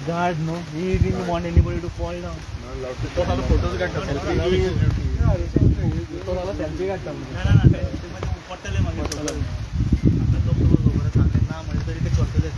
God, no. He didn't want anybody to fall down. Photos काढतात selfie काढतात. पडटले मागीर आपले लोक खबर सांगले ना म्हणजे तरी ते करतले.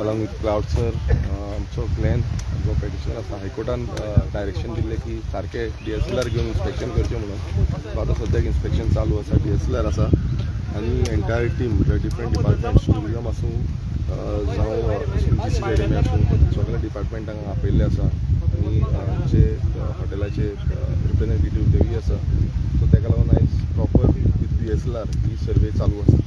अलॉंग विथ क्लाउड सर आमचो ग्लेन जो पेटिशन आसा हायकोर्टान डायरेक्शन दिल्लें की सारके DSLR घेवन इन्स्पेक्शन करचें म्हणून. सो आतां सद्याक इन्स्पेक्शन चालू आसा. DSLR आसा आनी entire team different departments tourism आसूं जावं GC अकॅडमी आसूं सगळे डिपार्टमेंटांक हांगा आपयल्ले आसा आनी जे हॉटेलाचे रिप्रेझेंटेटीव तेवूय आसा. सो ताका लागून आयज प्रॉपर विथ DSLR ही सर्वे चालू आसा.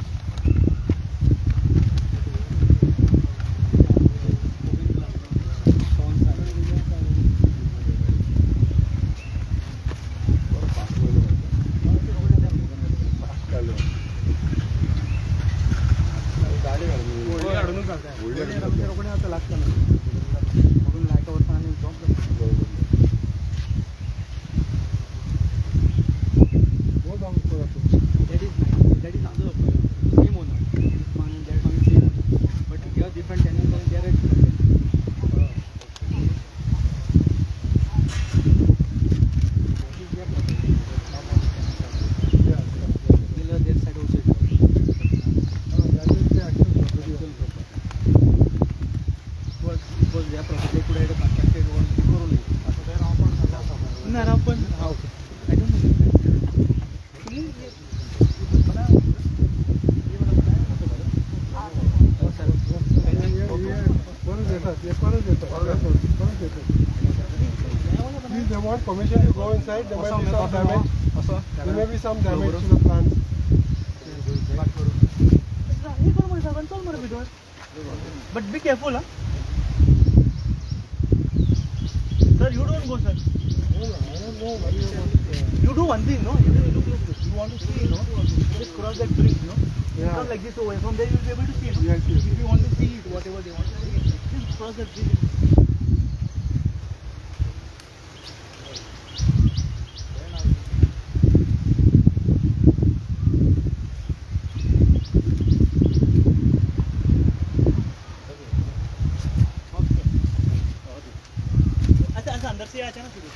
Please, they want permission to go inside. There may be some damage. There may be some damage to the plants. But be careful, huh? Sir, you don't go, sir. I don't know what you want to say. You do one thing, no? You want to see, no? Just cross that bridge, no? Yeah. Not like this over. From there you will be able to see, no? Yes, yes. If you want to see it, whatever they want to see, just cross that bridge. अच्छा अंदर से आया ना शुरू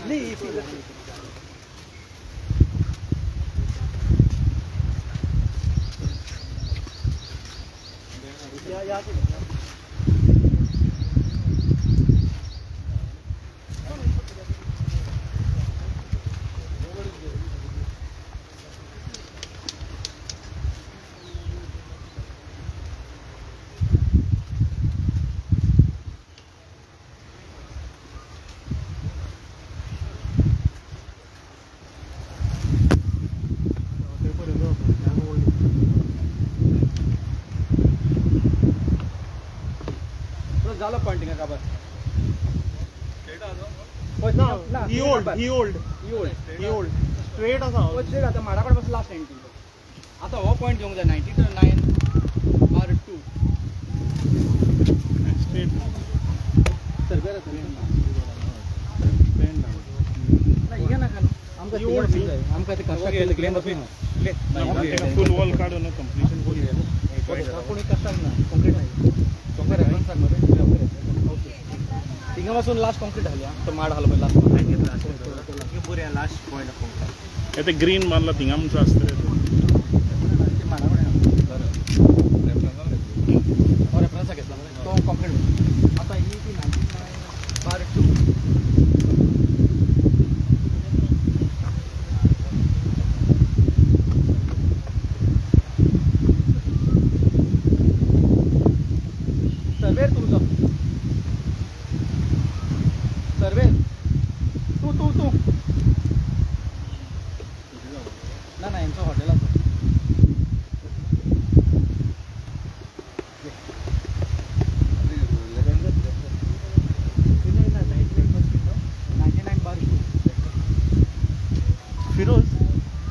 नहीं या झालं Poynting का बस ही ओल्ड स्ट्रेट असा स्ट्रेट आता माडाकडे बस लास्ट एंड आता हो पॉइंट घेऊन जाय 90 R2 स्ट्रेट सर्वे नाही घ्या ना आमका ते कष्ट केलं क्लेम फुल वॉल काढू ना कंप्लीशन कोणी कष्टाक ना कॉन्क्रीट नाही चोंका रेफरन्स मध्ये तिघापासून लास्ट कॉन्क्रीट झाली तो माड हलवाय लास्ट पुऱ्या लास्ट पॉइंट ते ग्रीन मारला थिंगा म्हणून असतं रेफरन्स घेतला तो कंप्लीट आता ही ती 19/2 सर्वेर तुमचं सर्वेर तू ना यांचं हॉटेल असं 99/2 Firoz,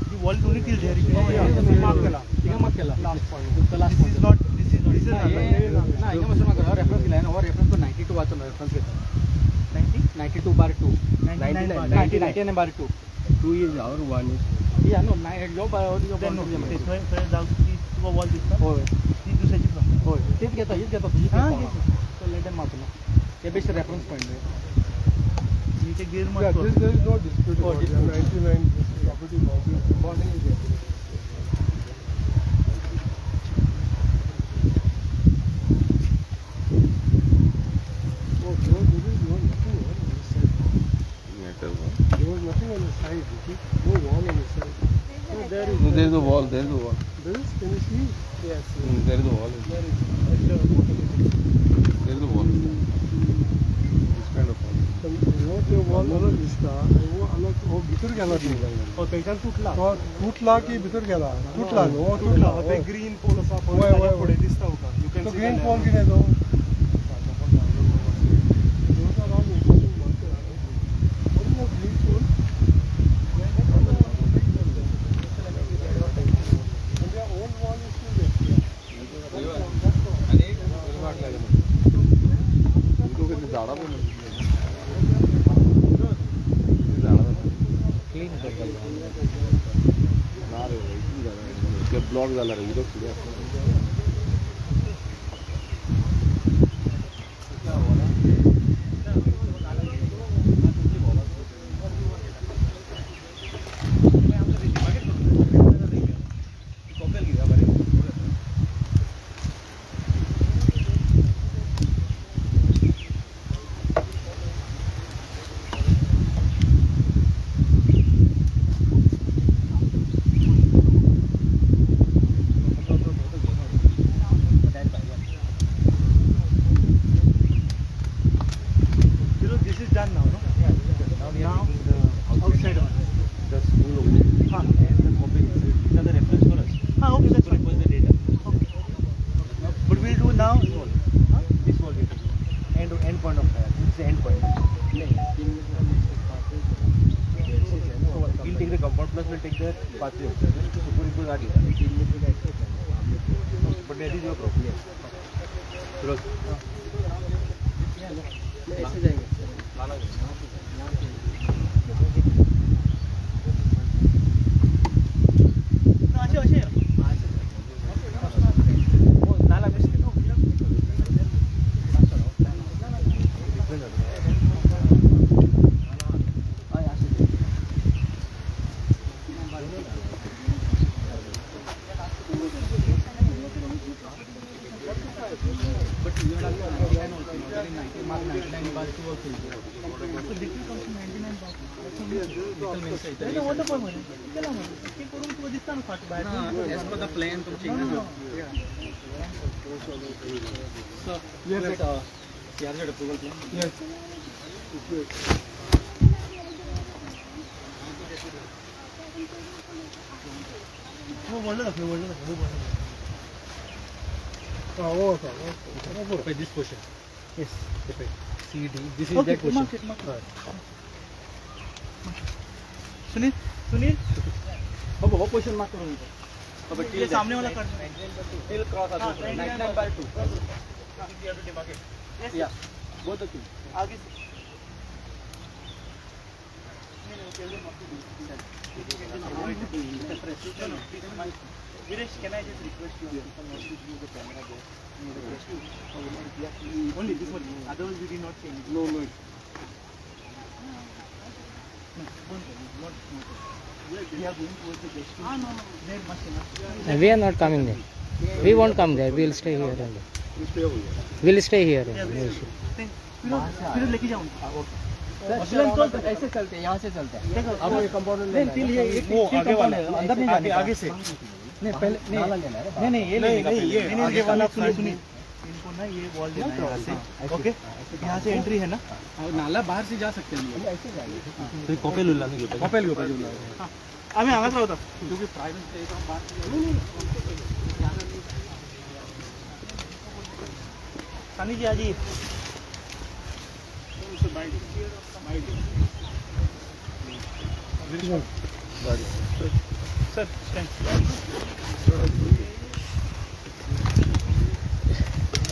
the wall only till there. Mark केला last point last This is not. This is not. नाही का मसून नका रेफरन्स केला ना रेफरन्स तो 92 वाचून रेफरन्स घेतो 92/2 99/2 2 is our 1 is. या नो लो Then no. This one further down to the wall this one. होय ती दुसऱ्याची problem. होय तेच घेतो तुझी हां, तो लेटर मारतो ना ते बेस्ट रेफरन्स पॉइंट आहे मी ते gear Yeah, मारतो. there is no dispute Oh, about it. dispute. 99 property boundary. Bonding is there. Oh, there is no nothing on this side. There was nothing on the side. You see? No wall on the side. No, there is. There is a wall. There is a wall. There is. Can you see? Yes. There is a wall. There is. There is a wall. This kind of wall. वो ते wall अलग दिसता वो अलग वो भितर गेला हो त्याच्यात तुटला. तो तुटला की भितर गेला तुटला न्हू हो तुटला ते ग्रीन पोल असा होय, होय, होय. पुढे दिसता हो का? You can तो see green the pole line. कितें तो झाडा पण ब्लॉक झाला रे उदक पुढे This is done now, no? Now the outside one. the school only and the copy these are the reference for us Okay, that's fine. was the data Okay. But we'll do now. this was it end point of this is the end point we'll take the compound plus we'll take the pathway superimpose our data but that is your problem ऐसे जाएंगे असे नाला best But you are also 99 also, not 90 mark 99/2 also. So this will come to 99 बाप. Little means it. त्याला water point म्हणे. त्याला म्हणे. ते करून तुला दिसतं ना फाट बाहेर. As per the plan, तुमची So you have that CRZ approval plan. Yes. हो बोललं दाखव बोललं दाखव. वो होता वो By this portion. Yes. CD. This is Okay, that portion. mark it, mark it. Sunil हो पोर्शन मार्क करून दो. ये सामने वाला कर. Till cross हाँ, 99/2. Yes. Yeah. Both the two. आगे से. Viresh, can I just request you not to use the camera there? Only this one. Otherwise, we did not change. no no We are not coming there. We won't come there. We'll stay here only. We'll stay here. No issue. फिर लेके जाऊँ ऐसे चलते हैं, यहाँ से चलते हैं। अब ये कंपाउंड वो आगे वाला अंदर नहीं जाने आगे से नहीं, पहले नहीं ये नहीं आगे वाला सुनिए इनको ना ये वॉल देना है यहाँ से ओके यहाँ से एंट्री है ना नाला बाहर से जा सकते हैं ऐसे जाएंगे कॉपेल के ऊपर आम्ही आगाच राहतो क्योंकि प्राइवेट सानी जी आजी सर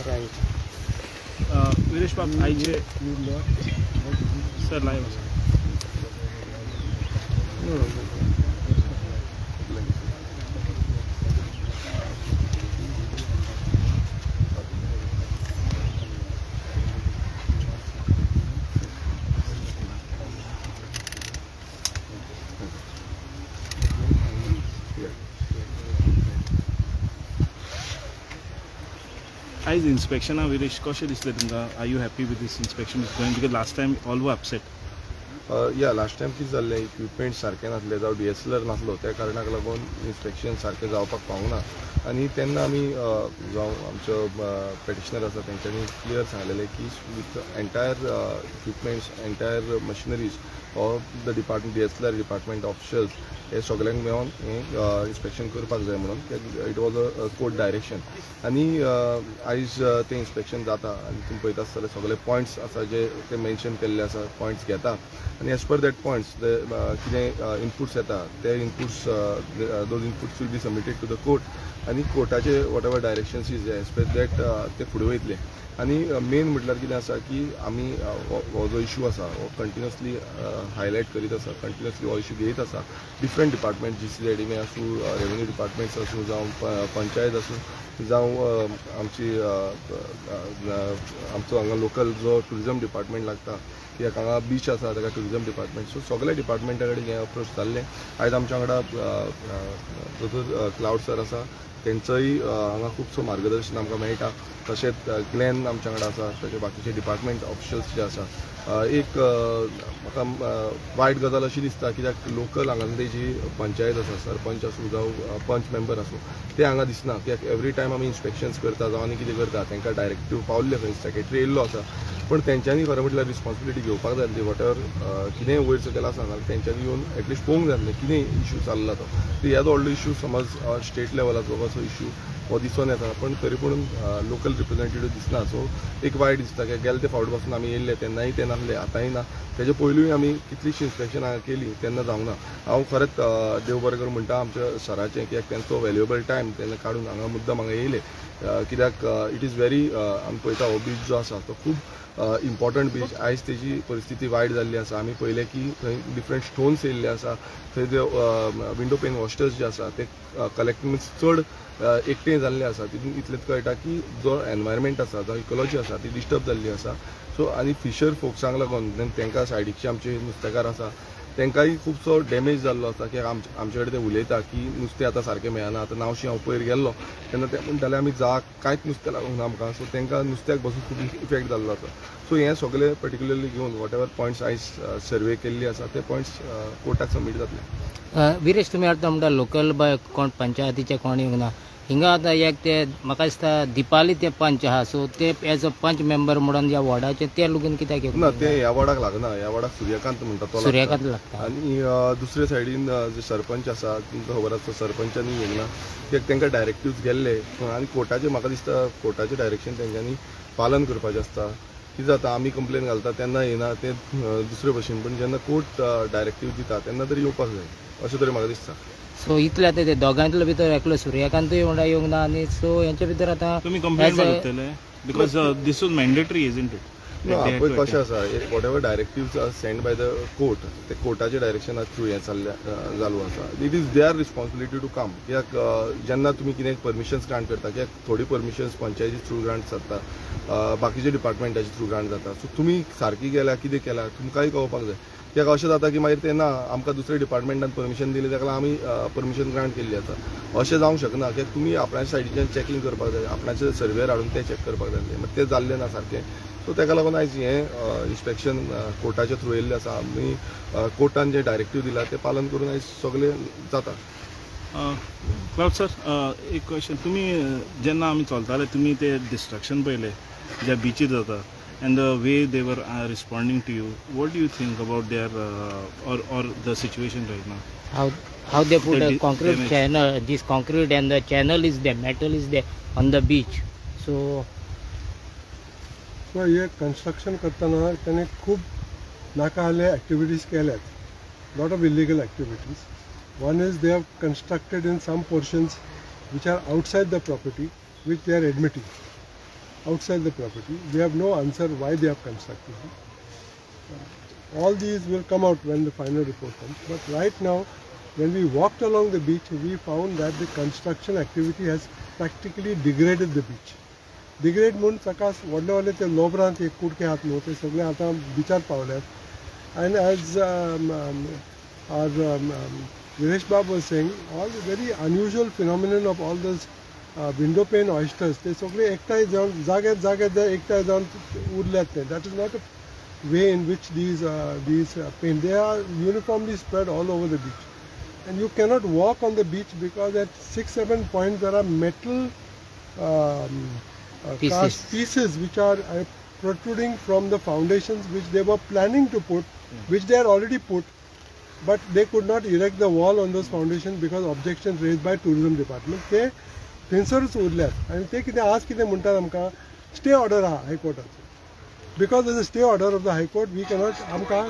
Right. विरेश बाब आईचे सर लाईव्ह असा As inspection of Viresh कशें दिसलें तुमकां? Are you happy with this inspection is going? Because last time all were upset. या लास्ट टायम कितें जाल्लें इक्विपमेंट सारके नासले जावं DSLR नासलो त्या कारणाक लागून इन्स्पेक्शन सारकें जावपाक पावना आनी तेन्ना आमी जावं आमचो पेटिशनर आसा तेंच्यांनी क्लियर सांगलेलें की with entire equipments entire machineries of the department DSLR department officials हे सगळ्यांक मेळोन हें इन्स्पेक्शन करपाक जाय म्हणून it was a court direction आनी आयज तें इन्स्पेक्शन जाता आनी तुमी पळयता आसतले सगळे पॉयंट्स आसा जे ते मेन्शन केल्ले आसा पॉयंट्स घेता आनी एज पर दॅट पॉयंट्स कितें इनपुट्स येता ते inputs those inputs will be submitted to the court आनी कोर्टाचे whatever directions is as per that ते फुडें वयतले आनी मेन म्हटल्यार कितें आसा की आमी हो जो इशू आसा हो कंटिन्युअसली हायलायट करीत आसा कंटिन्युअसली हो इशू घेयत आसा डिफरंट डिपार्टमेंट GCZDMA आसूं रेवन्यू डिपार्टमेंट्स आसूं जावं पंचायत आसूं जावं आमची आमचो हांगा लोकल जो टुरिजम डिपार्टमेंट लागता कित्याक हांगा बीच आसा ताका टुरिजम डिपार्टमेंट सो सगळे डिपार्टमेंटा कडेन हें अप्रोच जाल्लें आयज आमच्या वांगडा दोतोर क्लाउड सर आसा तेंचोय हांगा खुबसो मार्गदर्शन आमकां मेळटा तशेंच ग्लेन आमच्या वांगडा आसा तशें बाकीचे डिपार्टमेंट ऑफिशल्स जे आसा एक म्हाका वायट गजाल अशी दिसता कित्याक लोकल हांगासली जी पंचायत आसा सरपंच आसूं जावं पंच मेंबर आसूं ते हांगा दिसना कित्याक एवरी टायम आमी इन्स्पेक्शन्स करता जावं आनी कितें करता तांकां डायरेक्टीव पावल्ले खंय सेक्रेटरी येयल्लो आसा पण तेंच्यांनी खरें म्हटल्यार रिस्पॉन्सिबिलिटी घेवपाक जाय आसली वॉट एवर कितेंय वयर सकयल आसा जाल्यार तेंच्यांनी येवन एटलिस्ट पळोवंक जाय आसलें कितें इशू चल्ला तो ह्याच व्हडलो इशू समज स्टेट लेवलाचो असो इशू हो दिसून येता पण तरी पूण लोकल रिप्रेझेंटेटिव्ह दिसना सो एक वायट दिसता की गेले ते फावट पासून आमी येयल्ले तेन्नाय ते नासले आतांय ना तेजे पयलूय आमी कितलीशीं इन्स्पेक्शन हांगा केली तेन्ना जावंक ना हांव खरेंच देव बरें करूं म्हणटा आमच्या सराचें कित्याक तेंचो वेल्युएबल टायम तेन्ना काडून हांगा मुद्दम हांगा येयले कित्याक इट इज व्हेरी आमी पळयता हो बीच जो आसा तो खूब इम्पॉर्टंट बीच आयज तेजी परिस्थिती वायट जाल्ली आसा आमी पळयलें की थंय डिफरंट स्टोन्स येयल्ले आसा थंय जे विंडो पेन वॉस्टर्स जे आसा ते कलेक्ट मिन्स चड एकटें जाल्लें आसा तितून इतलेंच कळटा की जो एनवायरमेंट आसा जो इकोलॉजी आसा ती डिस्टर्ब जाल्ली आसा सो आनी फिशर फोक्सांक लागून तांकां सायडीकचे आमचे नुस्तेकार आसा तांकांय खुबसो डॅमेज जाल्लो आसा की आमचे कडेन ते उलयता की नुस्तें आतां सारकें मेळना आतां नावशी हांव पयर गेल्लो तेन्ना ते म्हणटाले आमी कांयच नुस्तें लागूंक ना आमकां सो तांकां नुस्त्याक बसून खूब इफेक्ट जाल्लो आसा सो हें सगळें पर्टिक्युलरली घेवन वॉट एवर पॉयंट्स आयज सर्वे केल्ली आसा ते पॉयंट्स कोर्टाक सबमीट जातले विरेश तुमी आतां म्हणटा लोकल बाय कोण पंचायतीचे कोण येवंक ना हिंगा आतां एक ते म्हाका दिसता दिपाली ते पंच आहा सो ते एज अ पंच मेंबर म्हणून ज्या वॉर्डाचे ते लोगून कित्याक ना ते ह्या वॉर्डाक लागना ह्या वॉर्डाक सूर्यकांत म्हणटा तो सूर्यकांत लागता आनी दुसरे सायडीन जे सरपंच आसा तुमकां खबर आसा सरपंचांनी येवंक ना कित्याक तांकां डायरेक्टिव्स गेल्ले आनी कोर्टाचे म्हाका दिसता कोर्टाचें डायरेक्शन तेंच्यांनी पालन करपाचें आसता कितें जाता आमी कंप्लेन घालता तेन्ना येना ते दुसरे भशेन पण जेन्ना कोर्ट डायरेक्टीव दिता तेन्ना तरी येवपाक जाय अशें तरी म्हाका दिसता सो इतले आतां ते दोगांतलो भितर एकलो सूर्यकांतूय म्हणटा येवंक ना आनी सो हेंच्या भितर आतां तुम्ही कंप्लेंट घालतले because this was mandatory isn't it पळय कशें आसा whatever directives are sent by the court ते कोर्टाच्या डायरेक्शना थ्रू हें चालू आसा it is their responsibility to come कित्याक जेन्ना तुमी कितें परमिशन्स ग्रांट करता कित्याक थोडी परमिशन्स पंचायती थ्रू ग्रांट जाता बाकीचे डिपार्टमेंटाचे थ्रू ग्रांट जाता सो तुमी सारकी गेल्या कितें केल्या तुमकांय कळपाक जाय कित्याक अशें जाता की मागीर ते ना आमकां दुसऱ्या डिपार्टमेंटान परमिशन दिली ताका लागून आमी परमिशन ग्रांट केल्ली आसा अशें जावंक शकना कित्याक तुमी आपणाच्या सायडीच्यान चॅकींग करपाक जाय आपणाचे सर्वेर हाडून ते चॅक करपाक जाय मागीर तें जाल्लें ना सारकें सो ताका लागून आयज हें इन्स्पेक्शन कोर्टाच्या थ्रू येयल्लें आसा आमी कोर्टान जे डायरेक्टीव दिला ते पालन करून आयज सगळें जाता क्लाउड सर एक क्वेश्चन तुमी जेन्ना आमी चलताले तुमी ते डिस्ट्रक्शन पळयले ज्या बीचीर जाता and the way they were responding to you, what do you think about their or the situation right now? How they put The a concrete damage. channel, this concrete and the channel is there, metal is there on the beach. So हे construction करताना त्याने खूप नाकाले activities केल्यात lot of illegal activities one is they have constructed in some portions which are outside the property which they are admitting outside the property. We have no answer why they have constructed it. All these will come out when the final report comes. But right now, when we walked along the beach, we found that the construction activity has practically degraded the beach. Degrade म्हणून सकाळ व्हडले व्हडले ते लोबरांत एक कुडके आहात न्हू ते सगळे आतां बिचार पावल्यात and as our Viresh Babu was saying, all the very unusual phenomenon of all those window pane oysters ते सगळे एकठांय जावन जाग्यार एकठांय जावन उरल्यात ते that is not a way in which these pane they are uniformly spread all over the beach and you cannot walk on the beach because at 6-7 points there are metal pieces which are protruding from the foundations which they were planning to put, which they had already put, but they could not erect the wall on those foundations because objections raised by tourism department. ते थंयसरूच उरल्यात आनी ते कितें आज कितें म्हणटात आमकां stay order आहा हायकोर्टाचो because as a stay order of the high court we cannot आमकां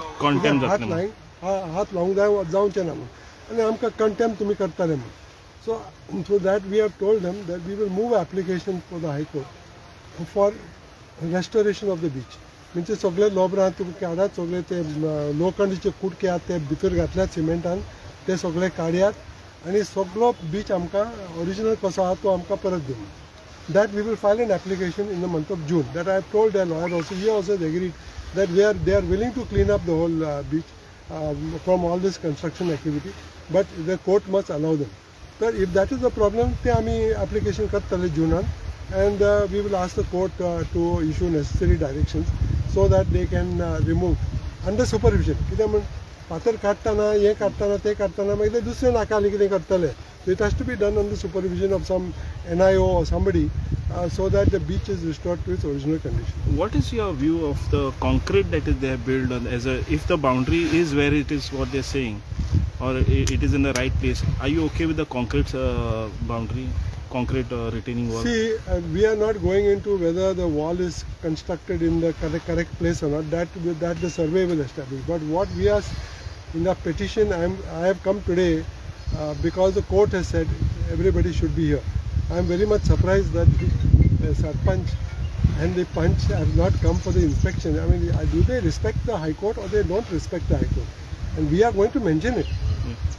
हात लावंक जावचें ना म्हणून आनी आमकां कंटेम्प्ट तुमी करतले म्हणून so that we have told them that we will move application for the high court for restoration of the beach म्हणजे सगळे लोबरां तुमी काडात सगळे ते लोखंडीचे कुडके आहात ते भितर घातल्यात सिमेंटान ते सगळे काडयात आणि सगळो बीच आमकां ओरिजिनल कसो आहा तो आमकां परत दिवं that we will file an application in the month of June that I have told the lawyer also he also agreed that they are willing to clean up the whole beach from all these construction activity but the court must allow them तर if that is the problem ते आमी application करतले जुनान and we will ask the court to issue necessary directions so that they can remove under supervision कित्याक म्हण फातर काडटाना हें काडटाना ते काडटाना मागीर ते दुसरे नाकाली कितें करतले so it has to be done under supervision of some NIO or somebody so that the beach is restored to its original condition. What is your view of the concrete that is they have built on as a if the boundary is where it is what they're saying or it is in the right place, are you okay with the concrete boundary, concrete retaining wall? See, we are not going into whether the wall is constructed in the correct place or not. That the survey will establish. But what we are in the petition, I have come today because the court has said everybody should be here. I am very much surprised that the Sarpanch and the Panch have not come for the inspection. I mean, do they respect the High Court or they don't respect the High Court? And we are going to mention it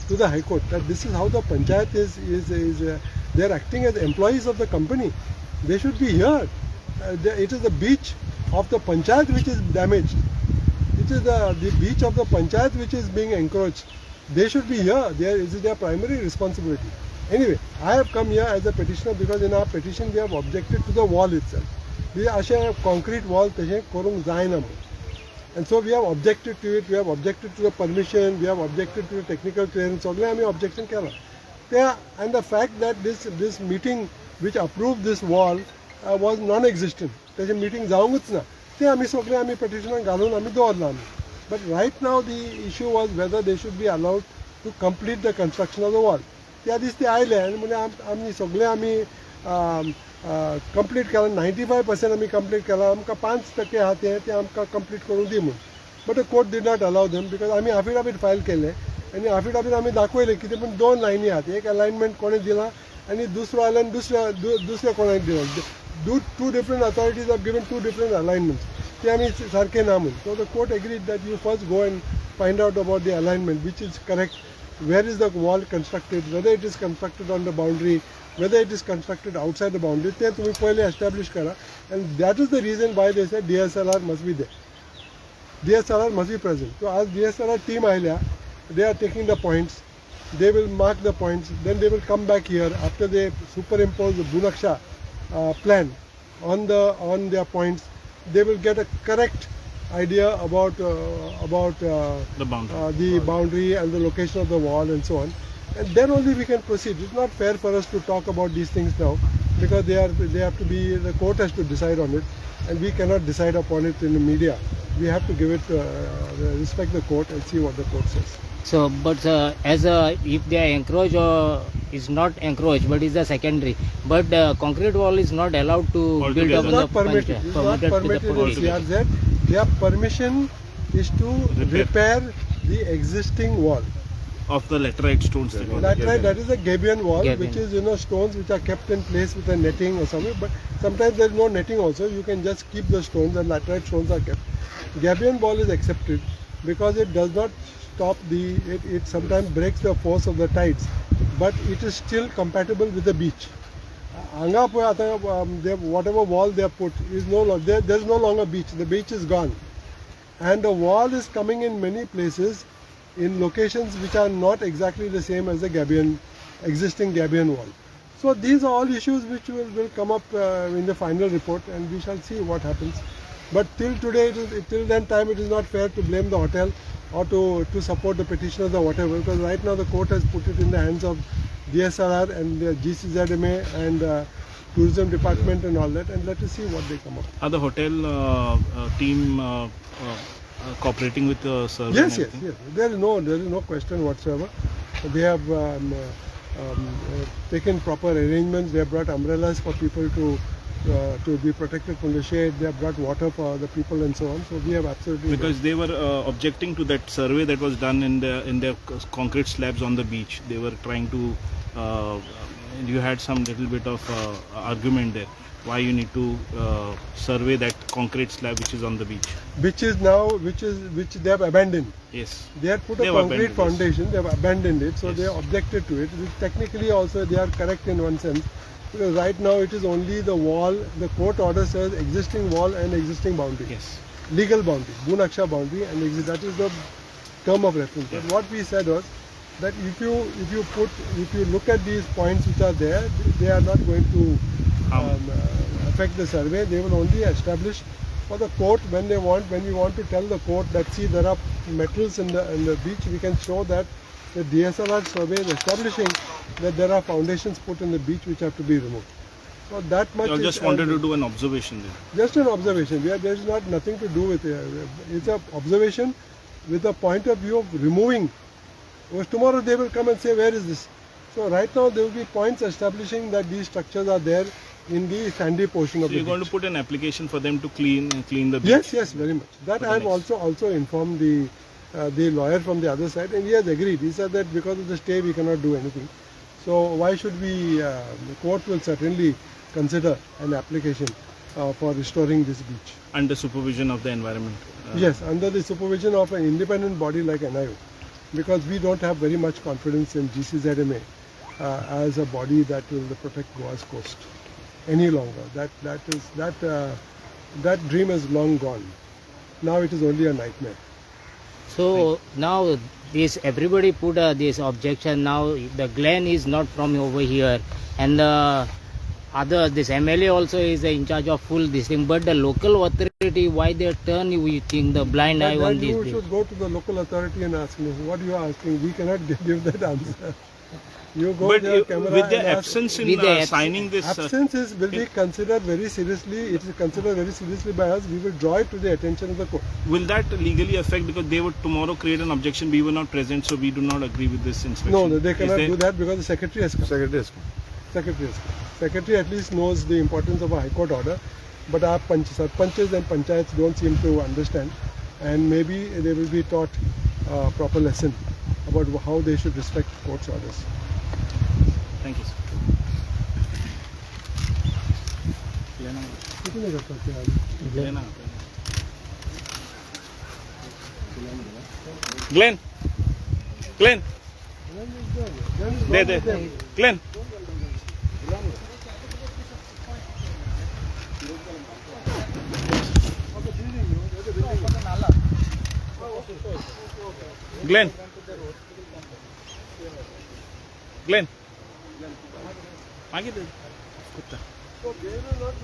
to the High Court that this is how the Panchayat is they are acting as employees of the company. They should be here. It is the beach of the Panchayat which is damaged. It is the beach of the Panchayat which is being encroached. They should be here. It is their primary responsibility. Anyway, I have come here as a petitioner because in our petition we have objected to the wall itself. We अशें concrete wall तशें करूंक जायना म्हणून. And so we have objected to it, we have objected to the permission, we have objected to the technical clearance, सगळें आमी objection केलां. And the fact that this meeting which approved this wall was non-existent. तेजें meeting जावंकच ना. ते आमी सगळें आमी petition घालून आमी दवरलां आमी. But right now the issue was whether they should be allowed to complete the construction of the wall. त्या दीस ते आयले आनी म्हणजे आमी सगळे आमी कंप्लीट केलां 95% आमी कंप्लीट केलां आमकां 5% आहा ते आमकां कंप्लीट करून दी म्हणून but the court did not अलाव देम बिकॉज आमी एफिडेविट फायल केले आनी एफिडेविट आमी दाखयलें कितें पूण 2 लायनी आहात एक अलायनमेंट कोणें दिला आनी दुसरो आयलँड दुसऱ्या कोणाक दिला two different authorities have given 2 different alignments ते आमी सारके ना म्हणून so the court agreed that you first go and find out about the alignment which is correct where is the wall constructed, whether it is constructed on the boundary, whether it is constructed outside the boundary, ते तुम्ही पहिले establish करा and that is the reason why they said DSLR must be there. DSLR must be present. So as DSLR team Ahilya, they are taking the points. They will mark the points. Then they will come back here after they superimpose the Bunaksha plan on their points. They will get a correct idea about The boundary. the boundary and the location of the wall and so on. And then only we can proceed. It's not fair for us to talk about these things now because they have to be, the court has to decide on it, and we cannot decide upon it in the media. We have to give it, respect the court and see what the court says. So, but if they are encroach or is not encroach, but is a secondary. But concrete wall is not allowed to build Altogether. up It's in not the permitted. It's not permitted in CRZ. Their permission is to repair the existing wall. Of the laterite stones. they call it. That's right. That is a gabion wall, Gabion. which is stones which are kept in place with a netting or something. But sometimes there is no netting also. You can just keep the stones, and laterite stones are kept. Gabion wall is accepted because it does not stop it sometimes breaks the force of the tides, but it is still compatible with the beach. Whatever wall they have put is no longer there is no longer beach. The beach is gone, and the wall is coming in many places in locations which are not exactly the same as the existing gabion wall. So these are all issues which will come up in the final report, and we shall see what happens. But till today, till then time, it is not fair to blame the hotel or to support the petitioners or whatever, because right now the court has put it in the hands of DSRR and the GCZMA and tourism department and all that, and let us see what they come up with. Are the hotel team cooperating with the survey? Yes, and yes, everything? yes. There is no question whatsoever. They have taken proper arrangements. They have brought umbrellas for people to be protected from the shade. They have brought water for the people and so on. So we have absolutely. Because they were objecting to that survey that was done in the concrete slabs on the beach. They were trying to. You had some little bit of argument there. Why you need to survey that concrete slab which is on the beach? which they have abandoned. Yes. They had put They a have concrete abandoned, yes. foundation. They have abandoned it. So Yes. they objected to it. Which technically also they are correct in one sense. Because right now it is only the wall. The court order says existing wall and existing boundary. Yes. Legal boundary, Bunaksha boundary, and that is the term of reference. But what we said was that if you look at these points which are there, they are not going to affect the survey. They will only establish for the court when we want to tell the court that see there are metals in the beach, we can show that the DSLR survey is establishing that there are foundations put in the beach which have to be removed. So that much. I just wanted to do an observation there. Just an observation. There is nothing to do with it. It's an observation with a point of view of removing. Because tomorrow they will come and say, where is this? So right now there will be points establishing that these structures are there in the sandy portion So of the you're going to beach. put an application for them to clean the beach? Yes, very much. That For the I have next. also informed the lawyer from the other side, and he has agreed. He said that because of the stay we cannot do anything. So why should we? The court will certainly consider an application for restoring this beach. Under supervision of the environment? Yes, under the supervision of an independent body like NIO, because we don't have very much confidence in GCZMA as a body that will protect Goa's coast any longer. That dream is long gone. Now it is only a nightmare. So now this everybody put this objection. Now the Glen is not from over here, and this MLA also is in charge of full this thing. But the local authority, why they turn we think the blind eye on this? You should go to the local authority and ask me what you are asking. We cannot give that answer. You go But with your camera with and the ask. absence in With the signing this... Absence will be considered very seriously. It is considered very seriously by us. We will draw it to the attention of the court. will that legally affect, because they would tomorrow create an objection, we were not present, so we do not agree with this inspection? No, they Is cannot there- do that because the secretary has come. Secretary at least knows the importance of a High Court order, but our sarpanches and panchayats don't seem to understand, and maybe they will be taught a proper lesson about how they should respect court's orders. Thank you, sir. Glenn, there. Glenn. Glenn. Glenn. मागे दे कुत्ता.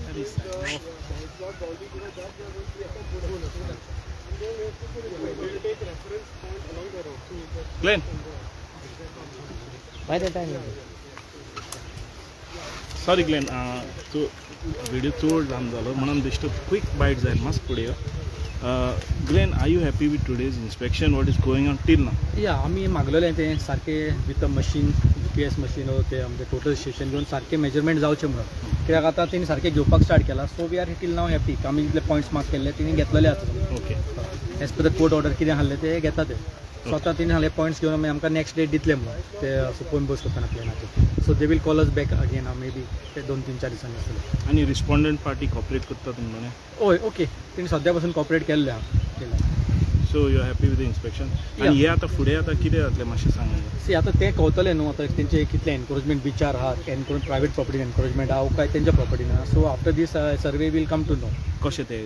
अरे साहेब. Glenn. By the time. Sorry Glenn तो video चोड लांब जालो म्हणून दिसतो quick bite जाईल मस्त पुढे Glen are you happy with today's inspection what is going on till now या आम्ही मागलेले ते सारखे विथ मशीन GPS मशीन ते आमचे टोटल स्टेशन घेऊन सारखे मेजरमेंट जावचे म्हणून कित्याक आतां तेणी सारखे घेवपाक स्टार्ट केला so we are till now happy आमी जितले पॉयंट्स मार्क केल्ले तेणी घेतलेले आसा okay as per the court order कितें आहलें ते घेता ते सो आतां तेणी आहले पॉयंट्स घेवन आमी आमकां नेक्स्ट डेट दितले म्हणून ते सुपोवन बस करतना प्लेनाचेर so they will call us back again maybe ते 2-3-4 दिसांनी आसतले आणि रिस्पॉन्डंट पार्टी कॉपरेट करता तुमने हय ओके तेणी सद्या पासून कॉपरेट केल्ले आहा so you are happy with the inspection आणि हे आता फुडें आता कितें जातलें मातशें सांगा सी आतां ते कवतले न्हू आतां तेंचे कितले एनक्रोचमेंट बिचार आहात प्रायवेट प्रॉपर्टी एनक्रोचमेंट आहा काय तेंच्या प्रॉपर्टीन आहा so after this survey will come to know कशें ते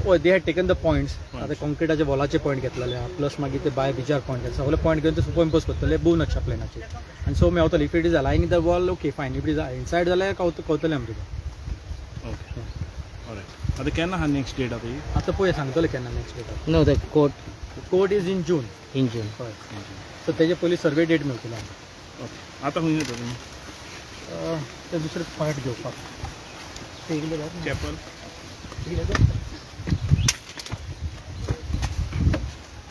हय they had taken the points आतां कॉन्क्रिटाचे वॉलाचे पॉयंट घेतलेले आहा प्लस मागीर ते बाय बिचार पॉयंट सगळे पॉयंट घेवन ते सुपरइम्पोज करतले बोव नक्षा प्लेनाचेर आनी सो मेवतले if it is aligning the wall okay fine if it is inside जाल्यार कवतले आमचे ओके ऑलरायट आता केन्ना हा नेक्स्ट डेट आता ही आतां पळय सांगतले केन्ना next date No, the court is in June in June. हय सो तेजे पयलीं सर्वे डेट मेळटलो आमकां ओके आता खंय येता तुमी ते दुसरे पॉयंट घेवपाक चॅपल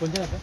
खंयच्यान आतां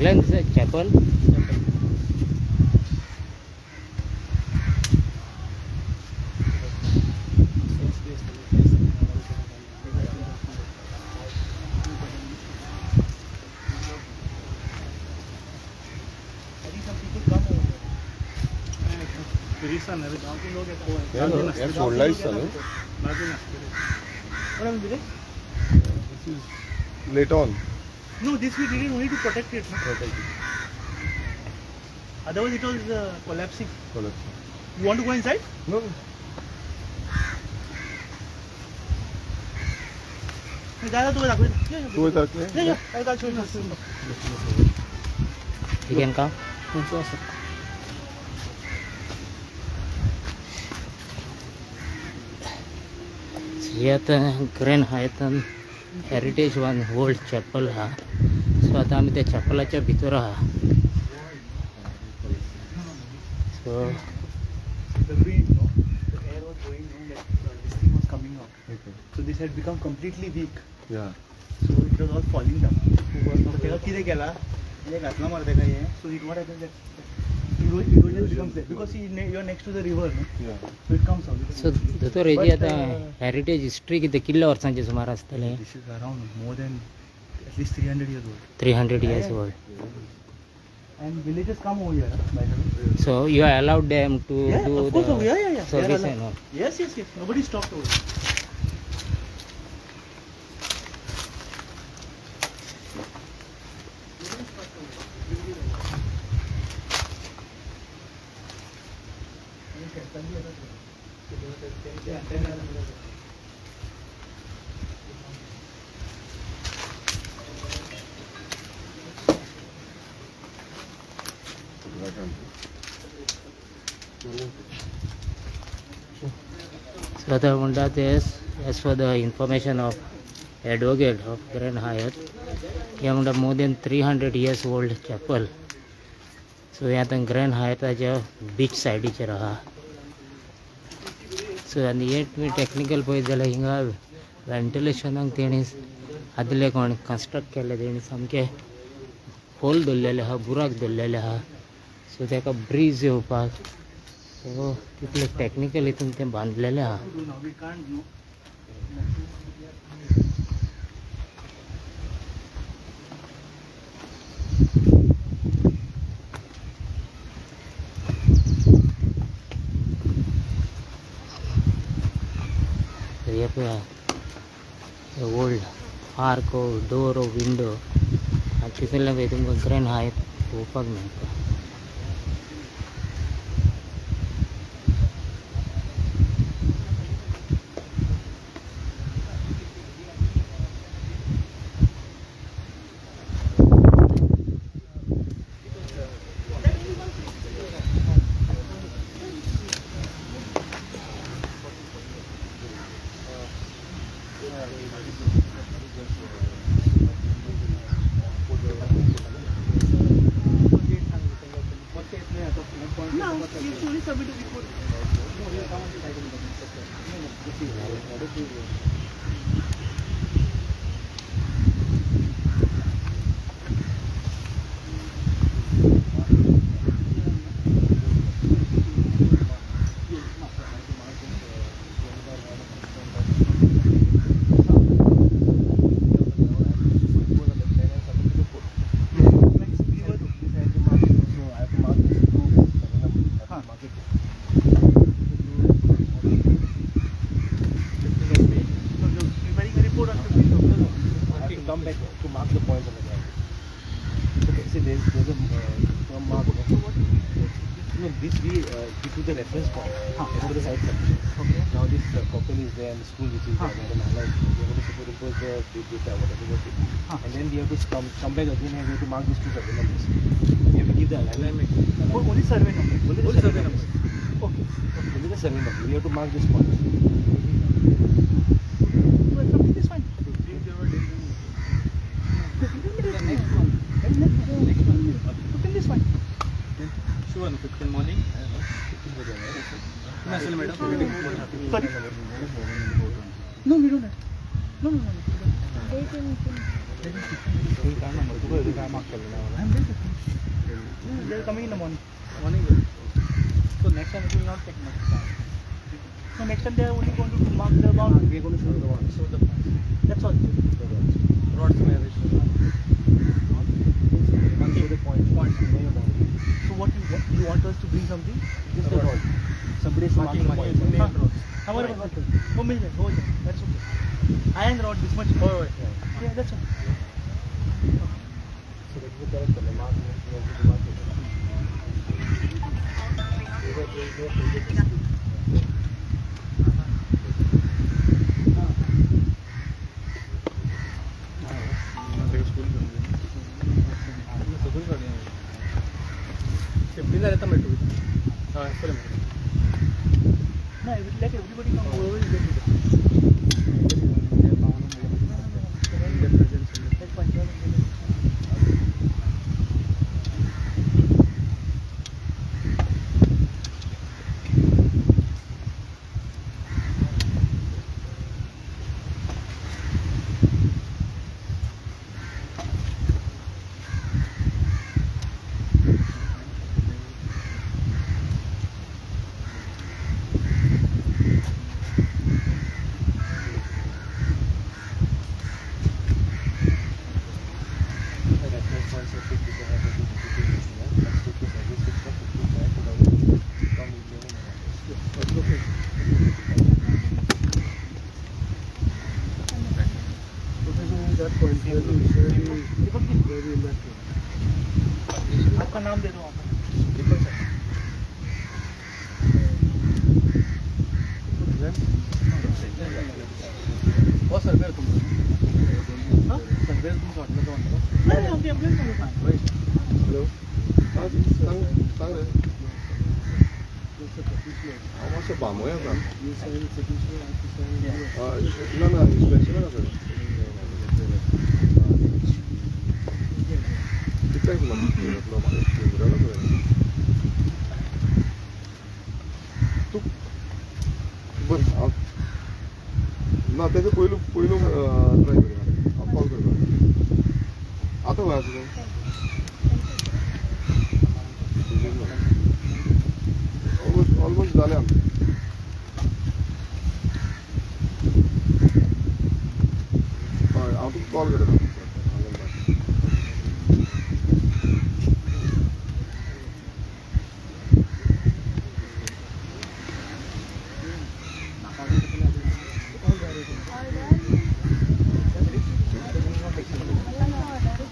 Glen is a chapel. I think some people come over here. रिसा नाही रे. गाँव के लोग हैं. यार सोडलायच चालू बाकी नसते रे. What happened today? This is late on No, this we did it only to protect it. No? Otherwise it was collapsing. You want to go inside? No जायला तुम्ही दाखवेल. तू येतात I'll show you. You can come. हे आता grand हायतन heritage one old chapel हा. So आता आम्ही त्या चॅपलाच्या भितर आहा. सो The wind, no? The air was going, no? Like this thing was coming out. So this had become completely weak. या So it was all falling down. So तेव्हा किती केला? म्हणजे घातला मारते का हे? So it what happens that erosion becomes there because you are next to the river, no? या So it comes out. सो दोतोर हेजी आता हेरिटेज हिस्ट्री किती किल्ल्या वर्सांचे सुमार आसतले. This is around more than at least 300 years old. 300 years old. And villagers come over here, by the way. So you are allowed them to Yeah, do of course, the yeah. They are service allowed. and all. Yes. Nobody stopped over here. So the म्हणतात as for the information of advocate of Grand Hyatt, या म्हणतात more than 300 years old chapel. So यात Grand Hyattच्या बीच सायडीचेर आहा. सो आनी हे तुमी technical पळयत जाल्यार हिंगा वेंटिलेशनाक तेणी आदले कोण कन्स्ट्रक्ट केल्ले तेणी सामके होल दवरलेले आहा, बुराक दवरलेले आहा. सो ताका ब्रीज येवपाक सो तितले टेक्निकल हितून ते बांदलेले आहा. Now we can't know. हे पळय ओल्ड आर्क डोर विंडो आनी तितूंतल्यान पळय तुमकां ग्रँड हायत पळोवपाक मेळटा. No, you only submit a report. Come back to mark the points on the ground. Okay, see there's a mark. No, this we took the reference point. As per the site submission. Okay. Now this couple is there and the school which is there. Madam Hala is there. We have to superimpose the data, whatever it is. And then we have to come back again and we have to mark these two survey numbers. We have to give the alignment. Only survey number. Only the survey numbers. Okay. Only the survey number. We have to mark this point. Well, something is fine. Next is fine. Sure, 15 morning. Message, madam. Sorry. No, we don't have. No. They're coming in the morning. Morning. So next time it will not take much time. So next time they are only going to mark the boundary. We are going to show the ones. So the points. That's all. Rods may have reached. One show the points. Points. Know your boundary. So what you want us to bring something? Just the rod. Somebody has to mark the points. Main road. हमारे पास वो मिल जाए हो जाए. That's okay. Iron rod this much. Oh, Yeah, that's all. So that is the correct color. Mark. You have to mark it. Fifteen are at the metro. No, let everybody come over. Is get it. Like Punjab. That point very matter. आपका नाम दे दो आप. Oh, sir, where तुम? हाँ? Sir, where तुम shot में तो अंदर? नहीं हम भी अपने को. Hello? सांग रे. मातशें बामोया का. ना inspection ना कर. कितना ही मतलब तू बस ना त्याचं पहिलं ट्राय कर कॉल कर आता वय असं ऑलमोस्ट झाले आमचे हांव तुका कॉल करता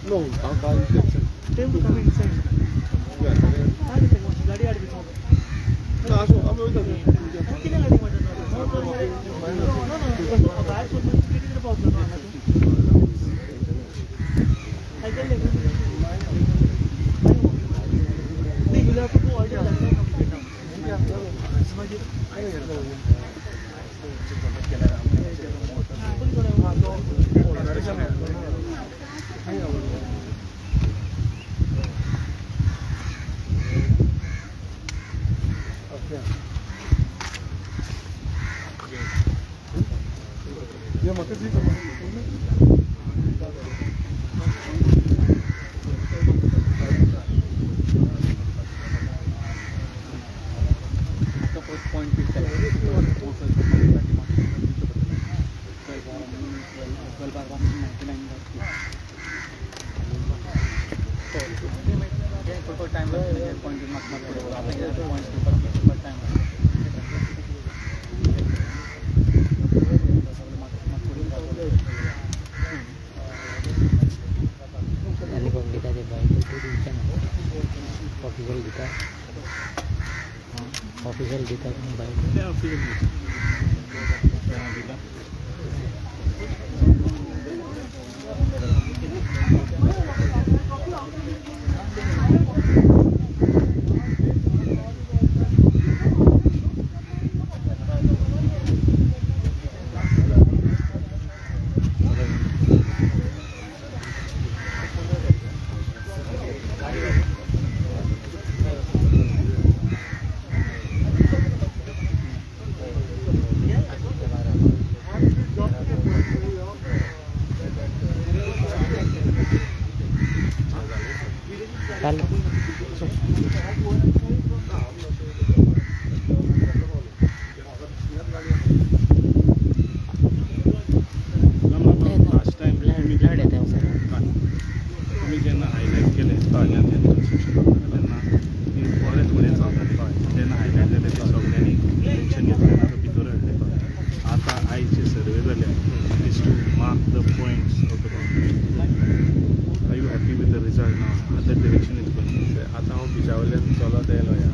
No, our inspection. Time to come inside. Yeah, गाड़ी आड़ी बिछा. no, I'm with you. कितने गाड़ी मजा ना. बाहर से कितने देर पहुंच जाना. साइकिल लेके. नहीं मिला तो ऑर्डर लगता है. Yeah, maka di ka The first point is that 12 time point Nanti kalau kita ada baik itu bisa official kita kan baik. Yeah, feel it. पळयलेले is to mark the points of the boundary. Are you happy with the result now? At that direction it's going. आतां हांव बिचा वयल्यान चलत येयलो ह्या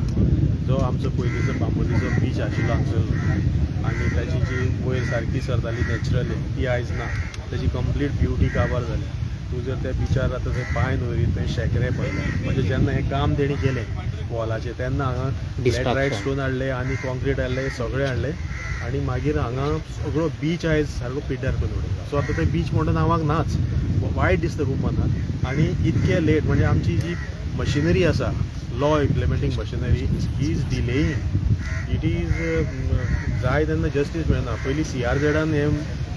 जो आमचो पयलींचो बांबोलीचो बीच आशिल्लो हांगसरलो आनी ताची जी वयर सारकी सरताली नॅचरली ती आयज ना ताची कंप्लीट ब्युटी काबार जाली. तूं जर त्या बिचार आतां थंय पांय दवरीत थंय शेकरे पडले म्हणजे जेन्ना हें काम तेणी केलें वॉलाचें तेन्ना हांगा लॅटरायट स्टोन हाडले आनी कॉन्क्रीट हाडले सगळें हाडलें आनी मागीर हांगा सगळो बीच आयज सारको पिड्ड्यार करून उडयला. सो आतां तें बीच म्हणून नांवाक नाच वायट दिसता खूब मनाक आनी इतके लेट म्हणजे आमची जी मशिनरी आसा law implementing machinery is delaying it is जाय तेन्ना जस्टीस मेळना. पयलीं CRZ हें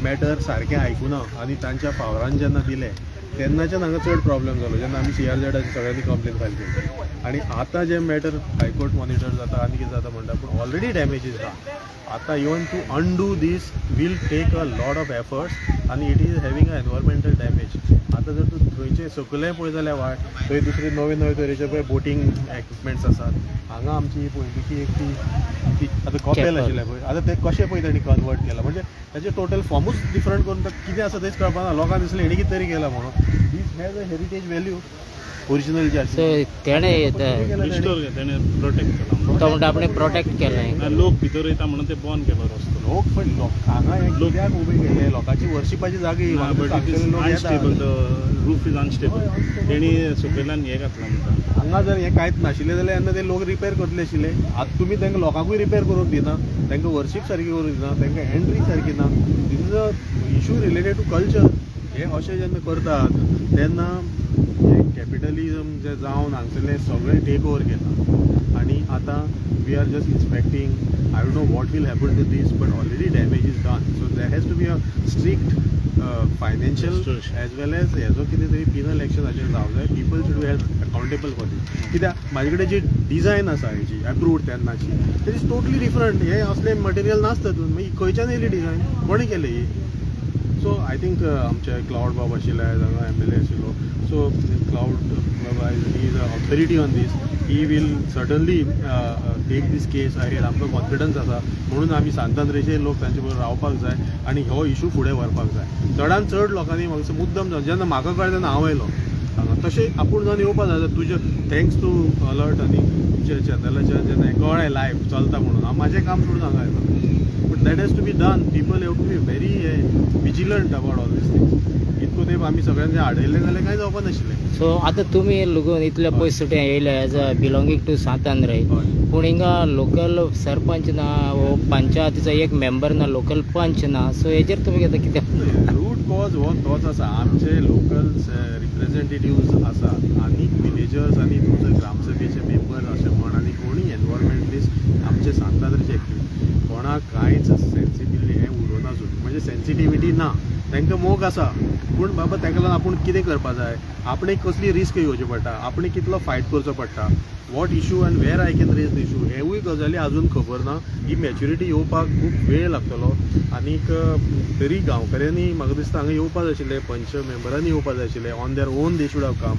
मॅटर सारकें आयकुना आनी तांच्या पावरान जेन्ना दिलें तेन्नाच्यान हांगा चड प्रॉब्लेम जालो जेन्ना आमी CRZची सगळ्यांनी कंप्लेन फायल केली आनी आतां जें मॅटर हायकोर्ट मॉनिटर जाता आनी कितें जाता म्हणटा पूण ऑलरेडी डॅमेजीस आहा. आतां even to undo this will take a lot of efforts आनी it is having a environmental damage. आतां जर तूं थंयचे सकयलें पळय जाल्यार वाट थंय दुसरे नवे नवे तरेचे पळय बोटींग एक्विपमेंट्स आसात. हांगा आमची पयलींची एक ती आतां कॉपेल आशिल्लें पळय आतां ते कशें पळय तांणी कन्वर्ट केला म्हणजे ताचें टोटल फॉर्मूच डिफरंट करून कितें आसा तेच कळपाना. लोकांक दिसलें हेणी कितें तरी केला म्हणून. This has a heritage value original जे सो तेणे रिस्टोर तेणे प्रोटेक्ट केला तो म्हणटा आपणे प्रोटेक्ट केलें. आनी लोक भितर वयता म्हणून ते बंद केलो रस्तो. लोक पण हांगा एक कित्याक उबे केले लोकांची वर्शिपाची जागी but it is unstable the roof is unstable. तेणी सकयल्यान हें घातलां म्हणटा. हांगा जर हें कांयच नाशिल्लें जाल्यार येन्ना ते लोक रिपेर करतले आशिल्ले. आतां तुमी तांकां लोकांकूय रिपेर करूंक दिना तांकां वर्शीप सारकी करूंक दिना तांकां एंट्री सारकी ना. This is a issue related to culture. हे अशें जेन्ना करतात तेन्ना कॅपिटलिजम जे जावन हांगसरलें सगळें टेक ओवर केलां आनी आतां we are just inspecting. I don't know what will happen to this but already damage is done. So there has to be a strict financial as well as हेजो कितें तरी पिनल एक्शन हाचेर जावंक जाय. People should be held accountable for this. कित्याक म्हाजे कडेन जी डिझायन आसा हेची एप्रूव्ड तेन्नाची दॅट इज टोटली डिफरंट. हे असलें मटेरियल नासता तातूंत मागीर खंयच्यान येयली डिझायन कोणें केली ही. सो आय थिंक आमचे क्लाउड बाब आशिल्ले हांगा MLA आशिल्लो. So Claude Baba he is a authority on this. He will certainly take this case ahead. आमकां कॉन्फिडन्स आसा म्हणून आमी सांतांद्रेचे लोक तांचे बरोबर रावपाक जाय आनी हो इशू फुडें व्हरपाक जाय. चडांत चड लोकांनी म्हाका मुद्दम जावन जेन्ना म्हाका कळ्ळें तेन्ना हांव येयलो हांगा. तशें आपूण जावन येवपाक जाय. तुजें थँक्स टू अलर्ट आनी तुमच्या चॅनलाच्या जेन्ना हें कळ्ळें लायव्ह चलता म्हणून हांव म्हाजें काम सोडून हांगा येयलो. But that has to be done. People have to be very vigilant about all this things. इतको तेंप आमी सगळ्यांनी हाडयलें जाल्यार कांय जावपा नाशिल्लें. सो आतां तुमी लागून इतले पयस सुटे येयले एज अ बिलोंगींग टू सांतांद्रे पूण हिंगा लोकल सरपंच ना वो पंचायतीचो एक मेंबर ना लोकल पंच ना. सो हेजेर तुमी कितें रूट कॉज हो तोच आसा. आमचे लोकल रिप्रेझेंटेटिव्ज आसात आनी विलेजर्स आनी तुमचे ग्रामसभेचे मेंबर अशें म्हण आनी कोणीय एनवायरमेंटलिस्ट आमचे सांतांद्रेचे एक्टिव्ह कोणाक कांयच सेन्सिटिव्हिटी हें उरोना सुद्दां म्हणजे सेन्सिटिव्हिटी ना. तांकां मोग आसा पूण बाबा ताका लागून आपूण कितें करपा जाय. आपणे कसली रिस्क घेवची पडटा. आपणे कितलो फायट करचो पडटा. What issue and where I can raise the issue हेवूय गजाली आजून खबर ना. ही मॅच्युरिटी येवपाक खूब वेळ लागतलो. आनीक तरी गांवकाऱ्यांनी म्हाका दिसता हांगा येवपा जाय आशिल्ले. पंच मेंबरांनी येवपा जाय आशिल्ले. On their own they should have come.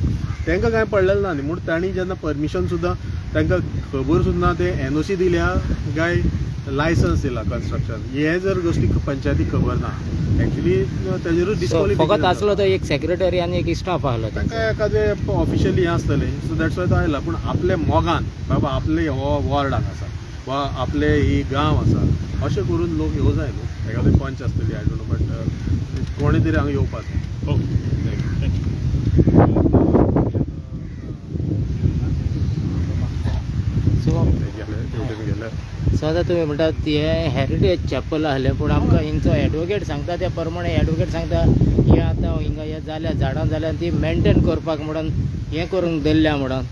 तांकां कांय पडलेलें ना न्ही म्हूण तांणी जेन्ना परमिशन सुद्दां तांकां खबर सुद्दां ते NOC दिल्या काय लायसन्स दिला कन्स्ट्रक्शन हे जर गोष्टी पंचायतीक खबर ना. एक्चुअली ताजेरूच डिस्क्वॉलिफिकेशन फकत आसलो तो एक सेक्रेटरी आनी एक स्टाफ आहलो. तांकां एखादें ऑफिशियली हें आसतलें. सो दॅट्स वाय तो आयला. पूण आपले मोगान बाबा आपले हो वॉर्डाक आसा वा आपले ही गांव आसा अशें करून लोक येवं जाय न्हू. एखादें पंच आसतली आय डोंट नो बट कोणें तरी हांगा येवपाक जाय. Okay thank you. सो आतां तुमी म्हणटात हें हेरिटेज चॅपल आहलें पूण आमकां हिंचो एडवोकेट सांगता त्या प्रमाणे एडवोकेट सांगता हें आतां हिंगा हें जाल्या झाडां जाल्यार ती मेंटेन करपाक म्हणून हें करूंक दवरल्या म्हणून.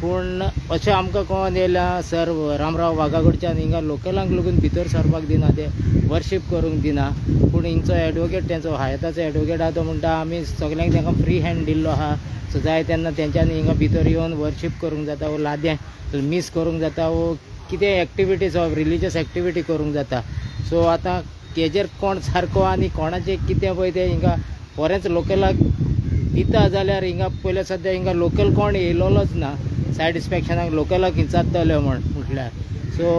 पूण अशें आमकां कळोन येयलां सर रामराव वागाकडच्यान हिंगा लोकलांक लागून भितर सरपाक दिना ते वर्शीप करूंक दिना. पूण हिंचो एडवोकेट तेंचो हायताचो एडवोकेट आहा तो म्हणटा आमी सगल्यांक तांकां फ्री हँड दिल्लो आहा. सो जाय तेन्ना तेंच्यांनी हिंगा भितर येवन वर्शीप करूंक जाता वो लाद्यांक मीस करूंक जाता वो कितें एक्टिविटीज ऑफ रिलिजियस एक्टिविटी करूंक जाता. सो आतां हेजेर कोण सारको आनी कोणाचें कितें पळय तें हिंगा बरेंच लोकलाक दिता जाल्यार हिंगा पयले सद्या हिंगा लोकल कोण येयलोच ना. सायड इन्स्पेक्शनाक लोकलाक हिंचातले म्हण फाटल्यान. सो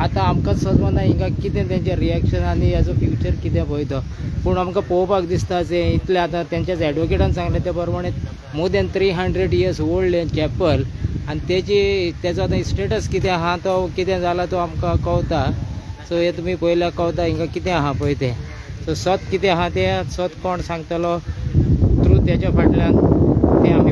आतां आमकां समजना हिंगा कितें तेंचें रिएक्शन आनी हेजो फ्युचर कितें पळय तो. पूण आमकां पळोवपाक दिसता जे इतले आतां तेंच्याच एडवोकेटान सांगलें ते प्रमाणे more than 300 years old chapel आनी तेजो आतां स्टेटस कितें आहा तो कितें जाला तो आमकां कळटा. सो हे तुमी पळयल्यार कळटा हिंगा कितें आहा पळय तें. सो सत कितें आहा तें सत कोण सांगतलो थ्रू तेच्या फाटल्यान तें आमी